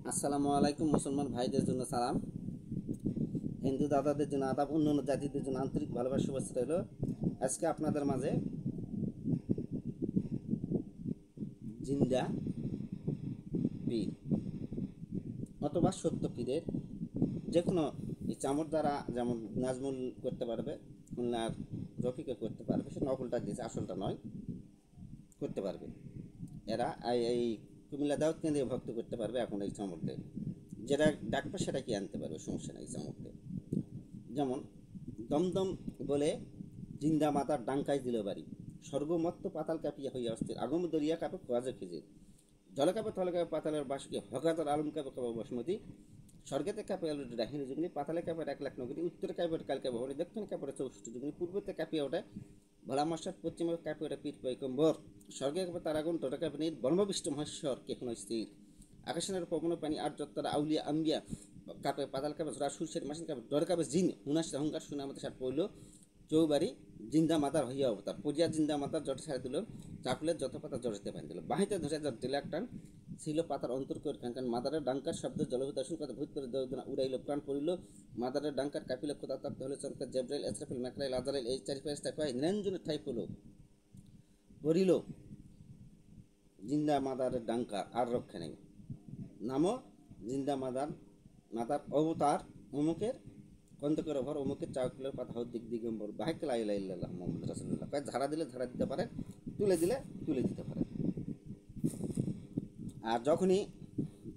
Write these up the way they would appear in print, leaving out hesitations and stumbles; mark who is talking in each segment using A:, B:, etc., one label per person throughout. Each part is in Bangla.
A: আসসালামু আলাইকুম। মুসলমান ভাইদের জন্য সালাম, হিন্দু দাদাদের জন্য আদাব, অন্যান্য জাতিদের জন্য আন্তরিক ভালোবাসা শুভেচ্ছা রইল। আজকে আপনাদের মাঝে জিন্দা পীর অথবা সত্য পীরের যে কোনো এই চামড় দ্বারা যেমন নাজমুল করতে পারবে, খুলনার রফিকে করতে পারবে, সে নকলটা দিয়েছে, আসলটা নয়, করতে পারবে। এরা এই কুমিল্লা দাউদ কেন্দ্রে ভক্ত করতে পারবে। এখন এই চামড়তে যেটা ডাকবে সেটা কি আনতে পারবে, সমস্যা নেই। চামড়তে যেমন দমদম বলে জিন্দা মাতার ডাঙ্কাই দিল বাড়ি, স্বর্গমত্ত পাতাল কাঁপিয়া হইয়া অস্থির, আগম দরিয়া কাপে খোয়াজে খিজির, জলে কাপে থলে কাপে পাতালের বাসকে হকাতর আলম কাপে কাপে বসমতি, স্বর্গেতে কাপে আলো ডাহিনী যুগনি, পাতালে কাপে 1,00,000 নগরী, উত্তরে কাপে কালকে ভবনী, দক্ষিণে কাপে 64 যুগনি, পূর্বতে কাপিয়া ওঠে ভোলা মশার, পশ্চিমে কাপে ওঠে পীর পৈকম্বর, স্বর্গে কাপে তারাগুন, তোটা কাপে নীর, ব্রহ্মবিষ্ট মহেশ্বর কে কোনো স্থির, আকাশের পবন পানি আর যত্তরা আউলিয়া আম্বিয়া কাপে পাতাল কাপে ঝরা সুরসের মাসিন কাপে ডর কাপে জিন হুনাস অহংকার শুনে আমাদের সার পড়ল চৌবাড়ি জিন্দা মাতার হইয়া অবতার, পজিয়া জিন্দা মাতার জটে ছাড়ে দিল, চাকুলের যত পাতা জড়িতে বাঁধ দিল, বাহিতে ধরে যত দিলে একটান ছিল পাতার অন্তর করে কাঙ্কান, মাদারের ডাঙ্কার শব্দ জলভূত আসুন কথা ভূত করে দেওয়া উড়াইল, প্রাণ পড়িল মাদারের ডাঙ্কার, কাপিল খোদা তক্ত হলে চমকার, জেব্রাইল এসরাফিল ম্যাকরাইল আজারাইল এই চারি ফেরেশতা কয় নিরঞ্জনের ঠাই পড়ল পড়িল জিন্দা মাদারের ডাঙ্কার, আর রক্ষা নেই। নামও জিন্দা মাদার অবতার অমুকের কন্তকের ওভার অমুকের চাউকুলের পাতা হোক দিক দিগম্বর বাহেক লাইল্লাহ মোহাম্মদ রাসূলুল্লাহ। কয় ঝাড়া দিলে ঝাড়া দিতে পারে, তুলে দিলে তুলে দিতে পারে। আর যখনই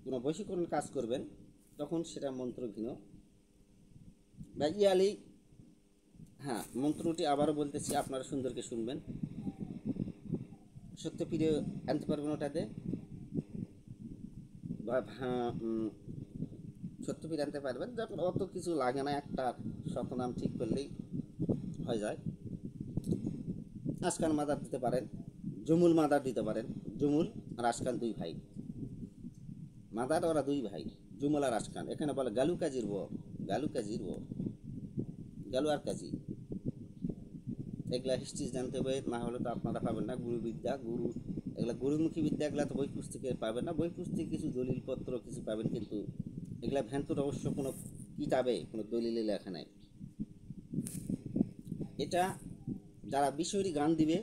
A: কোনো বশীকরণ কাজ করবেন তখন সেটা মন্ত্রঘীন বা ইয়ালি, হ্যাঁ মন্ত্রটি আবারও বলতেছি, আপনারা সুন্দরকে শুনবেন। সত্য পীরে আনতে পারবেন ওটাতে, বা সত্য পীর আনতে পারবেন, যখন অত কিছু লাগে না, একটা শতনাম ঠিক করলেই হয়ে যায়। আশকান মাদার দিতে পারেন, জমুল মাদার দিতে পারেন। জমুল আর আশকান দুই ভাই, মাদার ওরা দুই ভাই, জুমল আর আশকান। এখানে বলে গালু কাজির বর, গালু কাজির বর, গালু আর কাজী। এগুলা হিস্ট্রি জানতে হবে, না হলে তো আপনারা পাবেন না। গুরুবিদ্যা, এগুলা গুরুমুখী বিদ্যা, এগুলা তো বই পুস্তকে পাবেন না। বই পুস্তকে কিছু দলিলপত্র কিছু পাবেন, কিন্তু এগুলা ভ্যান্তর অবশ্য কোনো কিতাবে কোনো দলিলে লেখা নাই। এটা যারা বিষয়রি গান দিবে,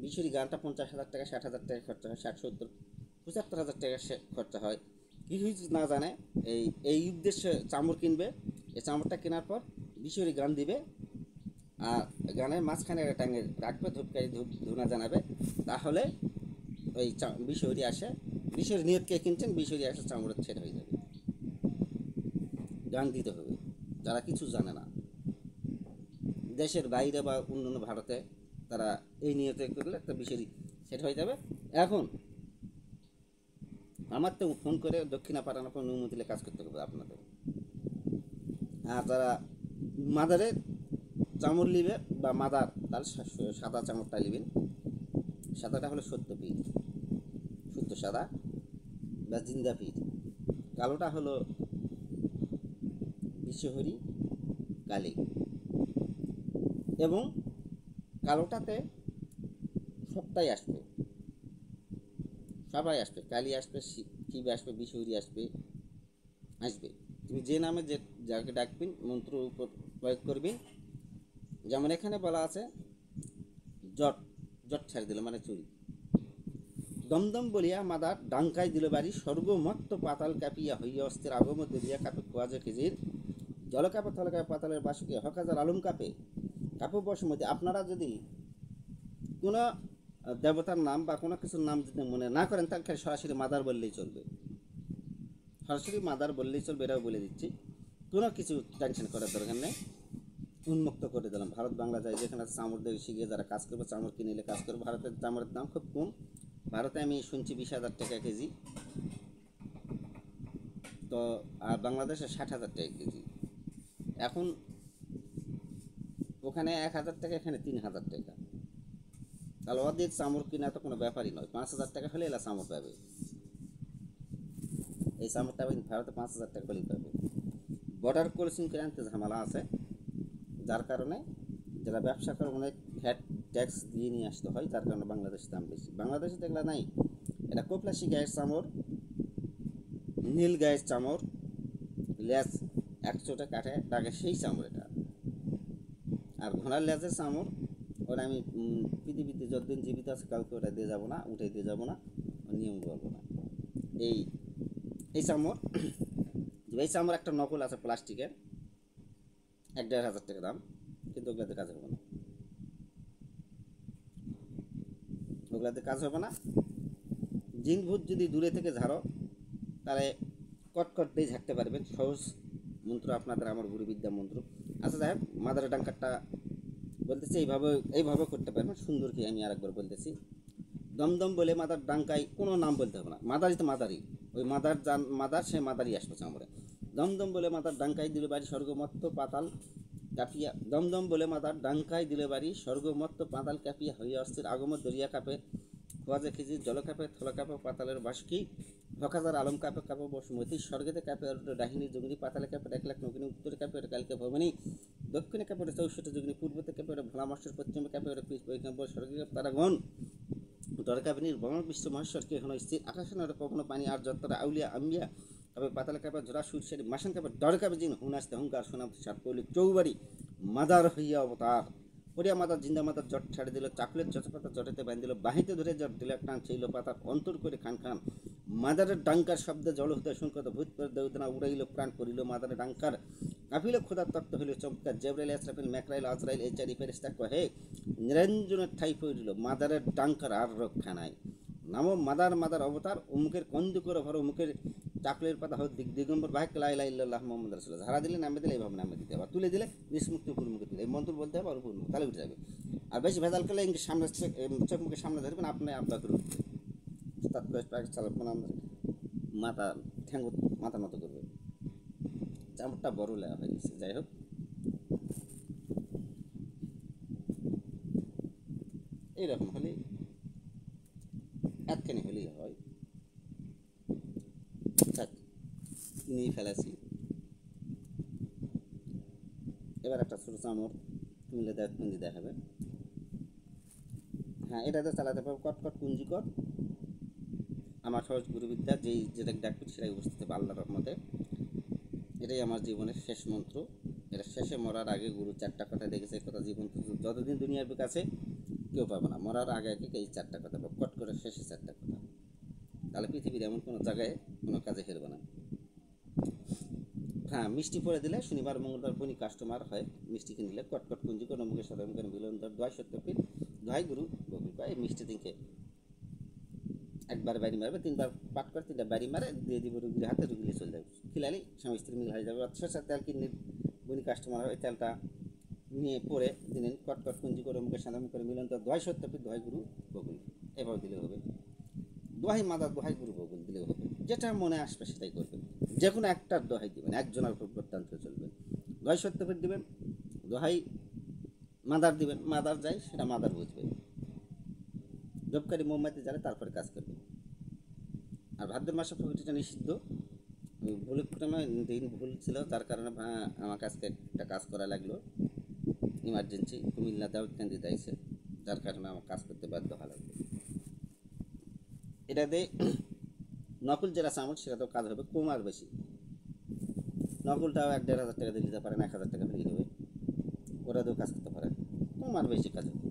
A: বিষয়রি গানটা 50,000 টাকা 60,000 টাকা খরচা হয়, 60, 70, 75,000 টাকা খরচা হয়। কিছুই না জানে এই উদ্দেশ্যে চামড় কিনবে। এই চামড়টা কেনার পর বিষয়রি গান দিবে, আর গানের মাঝখানে একটা টাঙে রাখবে, ধূপকারি ধুনা জানাবে, তাহলে ওই বিষয়রি আসে, বিষয়রি নিয়তকে কিনছেন, বিষয়রি আসে চামড়ের ছেড়ে হয়ে যাবে। গান দিতে হবে যারা কিছু জানে না, দেশের বাইরে বা অন্যান্য ভারতে, তারা এই নিয়তে করলে একটা বিষয় সেট হয়ে যাবে। এখন আমার তো ফোন করে দক্ষিণা পাঠানোর পর অনুমতিলে কাজ করতে হবে আপনাদের। আর যারা মাদারের চামড় নিবে বা মাদার, তাহলে সাদা চামড়টা নেবেন। সাদাটা হলো সত্য পীর, শুদ্ধ সাদা বা জিন্দা পীর। কালোটা হলো বিশ্বহরি কালী, এবং কালোটাতে সবটাই আসবে, সবাই আসবে, কালী আসবে, শিব আসবে, বিশ্বহরি আসবে, আসবে। তুমি যে নামে যে যাকে ডাকবেন মন্ত্র উপর প্রয়োগ করবেন। যেমন এখানে বলা আছে জট, জট ছাড়ি দিল মানে চুরি, দমদম বলিয়া মাদার ডাঙ্কাই দিল বাড়ি, স্বর্গমত্ত পাতাল কাঁপিয়া হইয়া অস্থির, আগম দরিয়া কাপে খোয়াজে খিজির, জল কাপে থলে কাপে পাতালের বাসুকে হকাজার আলম কাপে কাপু বসমতি। আপনারা যদি কোনো দেবতার নাম বা কোনো কিছুর নাম যদি মনে না করেন, তাকে সরাসরি মাদার বললেই চলবে, সরাসরি মাদার বললেই চলবে, এটাও বলে দিচ্ছি। কোনো কিছু টেনশন করার দরকার নেই, উন্মুক্ত করে দিলাম। ভারত বাংলা যায়, যেখানে চামড় দিয়ে শিখিয়ে যারা কাজ করবে, চামড় কিনে নিলে কাজ করবে। ভারতের চামড়ের দাম খুব কম, ভারতে আমি শুনছি 20,000 টাকা কেজি, তো আর বাংলাদেশে 60,000 টাকা কেজি। এখন ওখানে 1,000 টাকা, এখানে 3,000 টাকা, তাহলে অর্ধেক চামড় কিনা তো কোনো ব্যাপারই নয়। 5,000 টাকা হলে এলা চামড় পাবে, এই চামড়টা ভারতে 5,000 টাকা হলেই পাবে। বর্ডার ক্রসিং করে আনতে ঝামেলা আছে, যার কারণে যারা ব্যবসা করে অনেক ভ্যাট ট্যাক্স দিয়ে নিয়ে আসতে হয়, যার কারণে বাংলাদেশের দাম বেশি। বাংলাদেশে দেখলা নাই, এটা কোপলাশি গায়ের চামড়, নীল গায়ের চামর, লেজ একচোটে কাটে ডাকে সেই চামর এটা। আর ঘোড়ার লেজের চামর ওরা আমি পৃথিবীতে যতদিন জীবিত আছে কাউকে ওটা দিয়ে যাবো না, উঠে দিয়ে যাবো না, নিয়ম বলবো না। এই এই চামর, এই চামর একটা নকল আছে প্লাস্টিকের, 1-1.5 হাজার টাকা দাম, কিন্তু ওগুলাতে কাজ হবে না, ওগুলাতে কাজ হবে না। জিন ভূত যদি দূরে থেকে ঝাড়ো তাহলে কটকট দিয়ে ঝাড়তে পারবেন। সহজ মন্ত্র আপনাদের আমার গুরুবিদ্যা মন্ত্র। আচ্ছা যাই হোক, মাদার ডাঙ্কারটা বলতেছি এইভাবে করতে পারবেন সুন্দর। কি আমি আরেকবার বলতেছি, দমদম বলে মাদার ডাঙ্কায় কোনো নাম বলতে হবে না, মাদারই তো মাদারই, ওই মাদার সে মাদারই আসবে চামড়ে। দমদম বলে মাদার ডাঙ্কায় দিলে বাড়ি স্বর্গমত্ত পাতাল কাঁপিয়া, দমদম বলে মাদার ডাঙ্কায় দিলে বাড়ি স্বর্গমত্ত পাতাল কাঁপিয়া হইয়া অস্থির আগমত দরিয়া কাপে খোয়াজে খিজির জল কাপে থল কাপে পাতালের বাসকি হকাজার আলম কাপে কাপে বসুমতি স্বর্গেতে কাপে ডাহিনী জঙ্গি পাতালে কাপে 1 লাখ নগিনী উত্তরে কাপে কালকে ভবনী দক্ষিণে কাপে 64 যুগিনী পূর্বতে কাপে ভোলা মাস্টার পশ্চিমে কাপে স্বর্গীয় তারাগণ দরকাবিনীর ভ্রমণ বিশ্ব মহেশ্বরকে এখন স্থির আকাশে নয় কখনো পানি আর যতটা আউলিয়া আম্বিয়া কাপে পাতালে কাপে জোড়া সুরসারি মাসান কাপে ডরকাবে জিন হুনাস্তে হুঙ্কার সোনাম সাত কৌলিক চৌবাড়ি মাদার হইয়া অবতার পড়িয়া মাদার জিন্দা মাদার জট ছাড়ে দিল চাকুলের চটপাতা জটেতে বাঁধ দিল বাহিতে ধরে জট দিল টান ছিল পাতার অন্তর করে খান খান মাদারের ডাঙ্কার শব্দে জল হতে শুনকত ভূত দেউদনা উড়াইল প্রাণ করিল মাদারের ডাঙ্কার কাপিল ক্ষুধার তত্ত্ব হইল চমৎকার জেবরাইল আসরাফিল ম্যাকরাইল আজরাইল এই চারি ফেরেস্তা কহে নিরঞ্জনের ঠাই পড়িল মাদারের ডাঙ্কার আর রক্ষা নাই। নামো মাদার মাদার অবতার অমুকের কন্দু করে ভরো মুখের চাকলের পাতা হোক দিগম্বর বাহেক লাইল্লাহ মোহাম্মদ রাসূলুল্লাহ ঝাড়া দিলে নামে দিলে এইভাবে নামে দিতে হবে, তুলে দিলে নিষ্মুক্ত উপর মুখে তুলে এই মন্ত্র বলতে হবে আর উপর মুখ তাহলে উঠে যাবে। আর বেশি ভেজাল করলে সামনে চোখ মুখের সামনে ধরবেন আপনি আপনার করে উঠবে মাথা ঠ্যাঙ্গ মাথা মতো করবে, চামড়টা বড় লেয়া হয়ে গেছে। যাই হোক, এইরকম হলে একখানি হলেই হয়। নিয়ে ফেলেছি। এবার একটা ছোটো চামড় মিলে কুঞ্জি দেখাবে। হ্যাঁ, এটাতে চালাতে পারবো কটকট কুঞ্জি কর। আমার সহজ গুরুবিদ্যা যেটা ডাকবে সেটাই উপস্থিত হবে আল্লাহর রহমতে। এটাই আমার জীবনের শেষ মন্ত্র। এটা শেষে মরার আগে গুরু 4টা কথা দেখেছে, কথা জীবন যতদিন দুনিয়ার বুক আছে কেউ পাবে না, মরার আগে আগে এই 4টা কথা পাবো, কট করে শেষে 4টা কথা। তাহলে পৃথিবীর এমন কোনো জায়গায় কোনো কাজে হেরবে না। হ্যাঁ, মিষ্টি পরে দিলে শনিবার মঙ্গলবার বনি কাস্টমার হয়, মিষ্টি কিনে দিলে কটকট কুঞ্জি কোনো মুখে সদম করে মিলনদার দোয়াই সত্যপীঠ দোয়াই গুরু বকুল পায়। মিষ্টি দিনকে একবার বাড়ি মারবে, 3বার পাঠ করে 3টা বাড়ি মারে দিয়ে দিব রুগীর হাতে, রুগীলে চলে যাবে। খিলালি স্বামী স্ত্রী মিল হয়ে যাবে। সরষের তেল কিনে বনি কাস্টমার হয়, তেলটা নিয়ে পরে দিলেন কটকট কুঞ্জি করে মুখে সাদা করে মিলনদার দোয়াই সত্যপীঠ দোয়াই গুরু বকুল এভাবে দিলে হবে। দোহাই মাদার দোহাই গুরু বকুল দিলেও হবে, যেটা মনে আসবে সেটাই করবেন। যে কোনো একটার দোহাই দেবেন, একজনের উপর প্রত্যন্ত চলবেন। দোহাই সত্যপীঠ দেবেন, দোহাই মাদার দিবেন, মাদার যাই সেটা মাদার বুঝবে। জবকারী মোমবাতি জ্বালে তারপরে কাজ করবে। আর ভাদ্র মাসে প্রকৃতিটা নিষিদ্ধ, দিন ভুল ছিল, যার কারণে আমাকে আজকে একটা কাজ করা লাগলো ইমার্জেন্সি। কুমিল্লা দাউদকান্দি দাইছে, যার কারণে আমার কাজ করতে বাধ্য হওয়া লাগলো। এটা দিয়ে নকল যেটা চামচ সেটা তো কাজ হবে কম আর বেশি। নকলটাও 1-1.5 হাজার টাকা দিয়ে দিতে পারেন, 1,000 টাকা ফ্রি হবে, ওরা দিয়েও কাজ করতে পারেন, কম আর বেশি কাজ হবে।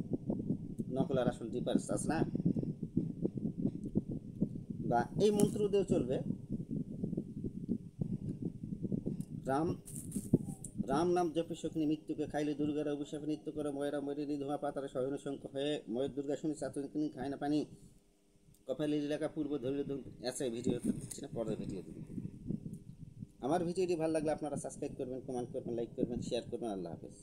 A: নকল আর আসল ডিফারেন্স আছে না। বা এই মন্ত্র দিয়েও চলবে, রাম রাম নাম জপে শকুনি মৃত্যুকে খাইলে দুর্গার অভিশাপে নৃত্য করে ময়রা ময়ূরী ধোঁয়া পাতারে শয়ন শঙ্খ হয়ে ময়ূর দুর্গা শুনি চাতুনি খায় না পানি কপালি এলাকা পূর্ব ধরিল আছে। ভিডিওতে দিচ্ছি না, পরের ভিডিওতে দিব। আমার ভিডিওটি ভালো লাগলে আপনারা সাবস্ক্রাইব করবেন, কমেন্ট করবেন, লাইক করবেন, শেয়ার করবেন। আল্লাহ হাফেজ।